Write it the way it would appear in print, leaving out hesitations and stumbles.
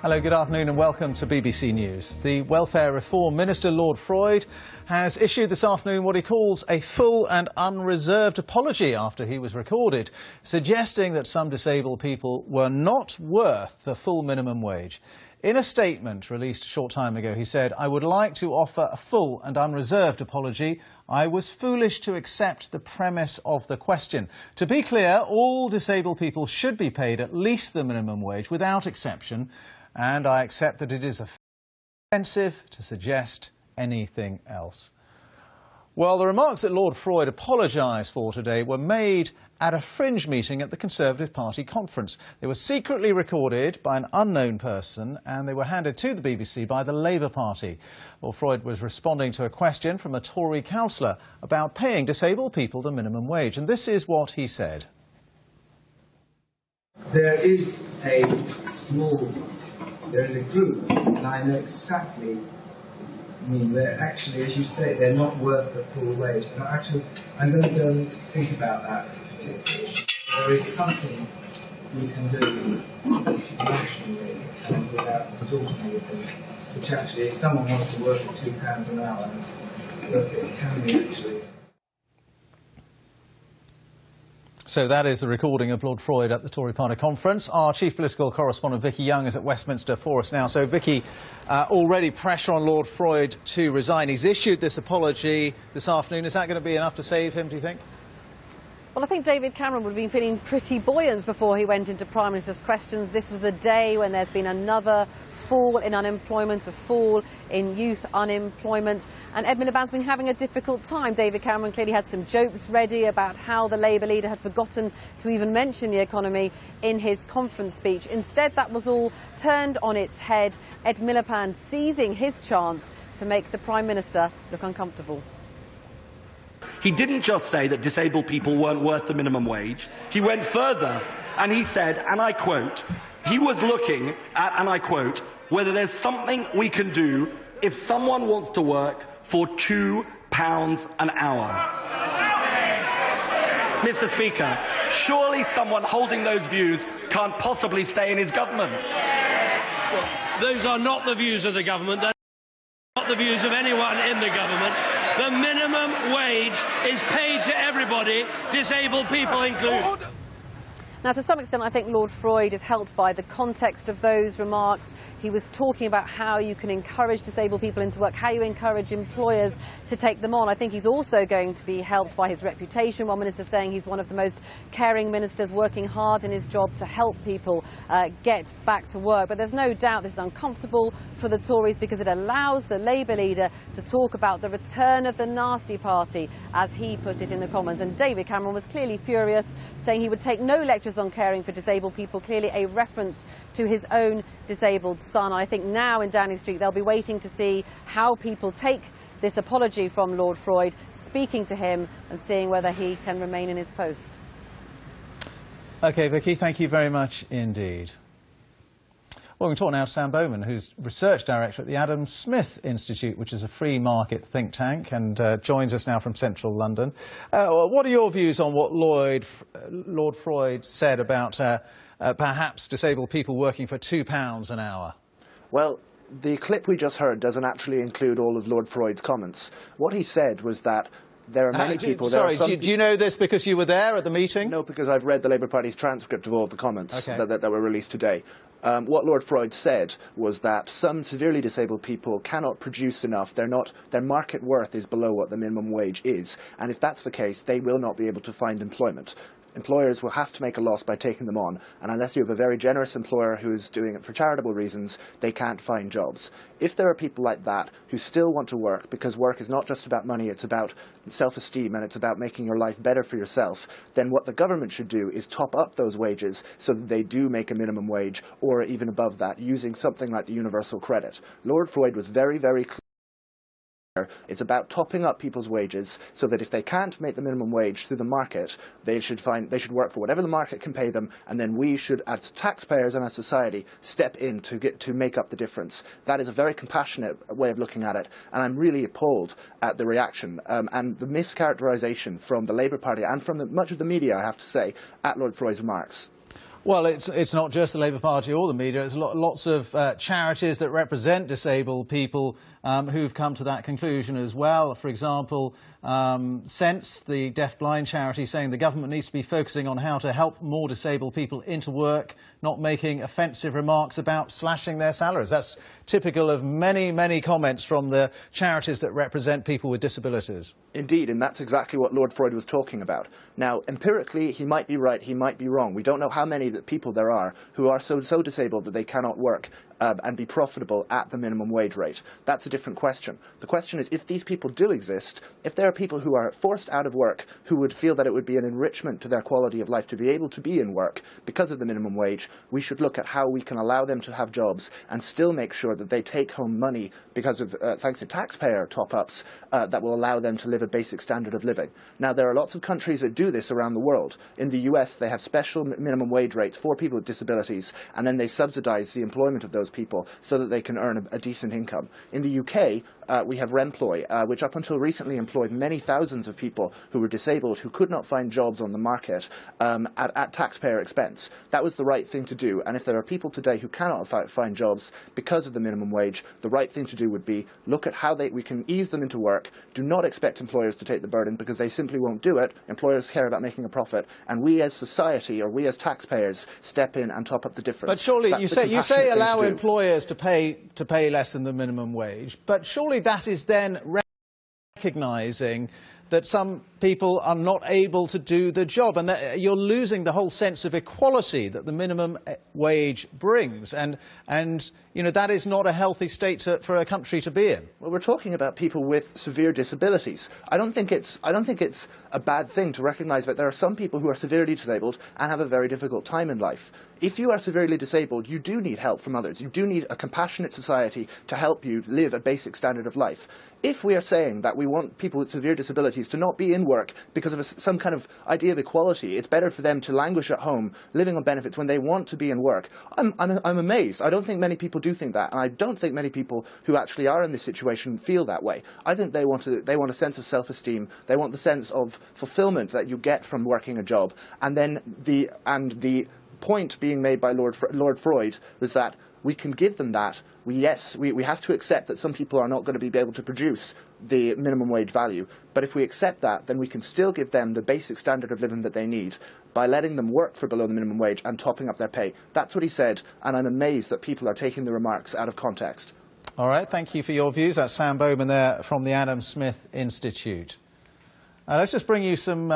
Hello, good afternoon and welcome to BBC News. The Welfare Reform Minister, Lord Freud, has issued this afternoon what he calls a full and unreserved apology after he was recorded, suggesting that some disabled people were not worth the full minimum wage. In a statement released a short time ago, he said, "I would like to offer a full and unreserved apology. I was foolish to accept the premise of the question. To be clear, all disabled people should be paid at least the minimum wage without exception, and I accept that it is offensive to suggest anything else." Well, the remarks that Lord Freud apologised for today were made at a fringe meeting at the Conservative Party conference. They were secretly recorded by an unknown person and they were handed to the BBC by the Labour Party. Lord Freud was responding to a question from a Tory councillor about paying disabled people the minimum wage, and this is what he said. There is a group, and I know exactly. They're actually, as you say, they're not worth the full wage. And I'm going to go and think about that particularly. There is something we can do nationally and without distorting anything, which actually, if someone wants to work at £2 an hour, look, it can be actually. So that is the recording of Lord Freud at the Tory Party conference. Our chief political correspondent Vicky Young is at Westminster for us now. So Vicky, already pressure on Lord Freud to resign. He's issued this apology this afternoon. Is that going to be enough to save him, do you think? Well, I think David Cameron would have been feeling pretty buoyant before he went into Prime Minister's questions. This was a day when there's been another fall in unemployment, a fall in youth unemployment, and Ed Miliband's been having a difficult time. David Cameron clearly had some jokes ready about how the Labour leader had forgotten to even mention the economy in his conference speech. Instead, that was all turned on its head, Ed Miliband seizing his chance to make the Prime Minister look uncomfortable. He didn't just say that disabled people weren't worth the minimum wage. He went further and he said, and I quote, he was looking at, and I quote, whether there's something we can do if someone wants to work for £2 an hour. Mr. Speaker, surely someone holding those views can't possibly stay in his government. Well, those are not the views of the government. They're not the views of anyone in the government. The minimum wage is paid to everybody, disabled people included. Now, to some extent, I think Lord Freud is helped by the context of those remarks. He was talking about how you can encourage disabled people into work, how you encourage employers to take them on. I think he's also going to be helped by his reputation. One minister saying he's one of the most caring ministers, working hard in his job to help people get back to work. But there's no doubt this is uncomfortable for the Tories because it allows the Labour leader to talk about the return of the nasty party, as he put it in the Commons. And David Cameron was clearly furious, saying he would take no lectures on caring for disabled people, clearly a reference to his own disabled son. I think now in Downing Street they'll be waiting to see how people take this apology from Lord Freud, speaking to him and seeing whether he can remain in his post. OK, Vicky, thank you very much indeed. Well, we can talk now to Sam Bowman, who's Research Director at the Adam Smith Institute, which is a free market think tank, and joins us now from central London. What are your views on what Lord Freud said about perhaps disabled people working for £2 an hour? Well, the clip we just heard doesn't actually include all of Lord Freud's comments. What he said was that there are many people... Sorry, do you know this because you were there at the meeting? No, because I've read the Labour Party's transcript of all of the comments that were released today. What Lord Freud said was that some severely disabled people cannot produce enough. Their market worth is below what the minimum wage is. And if that's the case, they will not be able to find employment. Employers will have to make a loss by taking them on, and unless you have a very generous employer who is doing it for charitable reasons, they can't find jobs. If there are people like that who still want to work, because work is not just about money, it's about self-esteem and it's about making your life better for yourself, then what the government should do is top up those wages so that they do make a minimum wage, or even above that, using something like the universal credit. Lord Freud was very, very clear. It's about topping up people's wages so that if they can't make the minimum wage through the market, they should work for whatever the market can pay them, and then we should, as taxpayers and as society, step in to make up the difference. That is a very compassionate way of looking at it, and I'm really appalled at the reaction and the mischaracterisation from the Labour Party and from much of the media, I have to say, at Lord Freud's remarks. Well, it's not just the Labour Party or the media. It's lots of charities that represent disabled people who've come to that conclusion as well. For example, Sense, the deaf-blind charity, saying the government needs to be focusing on how to help more disabled people into work, not making offensive remarks about slashing their salaries. That's typical of many, many comments from the charities that represent people with disabilities. Indeed, and that's exactly what Lord Freud was talking about. Now, empirically, he might be right, he might be wrong. We don't know how many people there are who are so disabled that they cannot work and be profitable at the minimum wage rate. That's a different question. The question is, if these people do exist, if there are people who are forced out of work who would feel that it would be an enrichment to their quality of life to be able to be in work because of the minimum wage, we should look at how we can allow them to have jobs and still make sure that they take home money because of, thanks to taxpayer top-ups, that will allow them to live a basic standard of living. Now, there are lots of countries that do this around the world. In the US, they have special minimum wage rates for people with disabilities, and then they subsidize the employment of those people so that they can earn a decent income. In the UK, we have Remploy, which up until recently employed many thousands of people who were disabled who could not find jobs on the market at taxpayer expense. That was the right thing to do, and if there are people today who cannot find jobs because of the minimum wage, the right thing to do would be look at how we can ease them into work. Do not expect employers to take the burden because they simply won't do it. Employers care about making a profit, and we as society, or we as taxpayers, step in and top up the difference. But surely you say allow employers to pay less than the minimum wage, but surely that is then recognising that some people are not able to do the job, and that you're losing the whole sense of equality that the minimum wage brings, and you know, that is not a healthy state for a country to be in. Well, we're talking about people with severe disabilities. I don't think it's a bad thing to recognise that there are some people who are severely disabled and have a very difficult time in life. If you are severely disabled, you do need help from others. You do need a compassionate society to help you live a basic standard of life. If we are saying that we want people with severe disabilities to not be in work because of some kind of idea of equality, it's better for them to languish at home, living on benefits when they want to be in work, I'm amazed. I don't think many people do think that, and I don't think many people who actually are in this situation feel that way. I think they want a sense of self-esteem. They want the sense of fulfillment that you get from working a job, and then the point being made by Lord Freud was that we can give them that. We have to accept that some people are not going to be able to produce the minimum wage value, but if we accept that, then we can still give them the basic standard of living that they need by letting them work for below the minimum wage and topping up their pay. That's what he said, and I'm amazed that people are taking the remarks out of context. All right, thank you for your views. That's Sam Bowman there from the Adam Smith Institute. Let's just bring you some